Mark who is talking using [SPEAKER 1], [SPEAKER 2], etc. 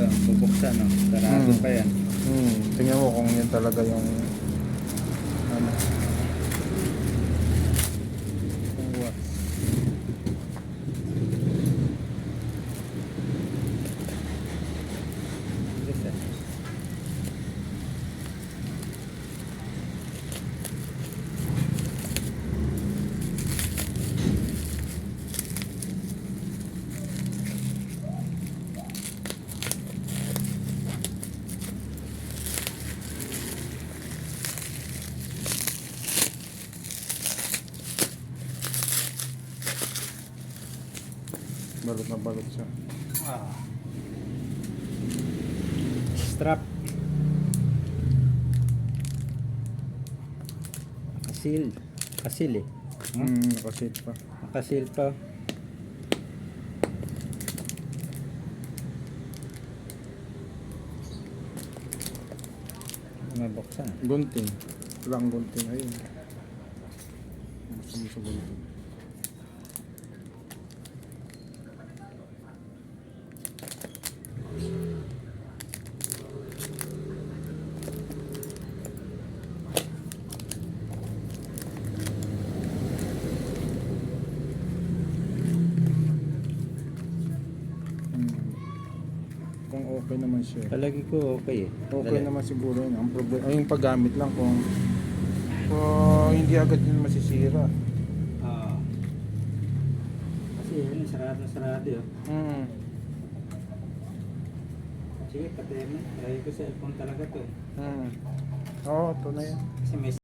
[SPEAKER 1] bubuksan, no? Sarado pa yan.
[SPEAKER 2] Tingnan mo kung yan talaga yung ano. Yung wax. Balot na balot siya.
[SPEAKER 1] Strap. Nakasil. Nakasil eh.
[SPEAKER 2] Nakasil pa.
[SPEAKER 1] Nakasil pa. Mabuksan.
[SPEAKER 2] Gunting. Walang gunting. Ayun. Gusto mo sa gunting. Kung okay naman siya.
[SPEAKER 1] Palagi ko okay eh.
[SPEAKER 2] Okay naman siguro yun. Ang problema, ay yung paggamit lang kung hindi agad yun masisira.
[SPEAKER 1] Kasi yun, sarado yun. Sige, pati yun. Try ko cellphone talaga to.
[SPEAKER 2] Oo, ito na yan.
[SPEAKER 1] Kasi may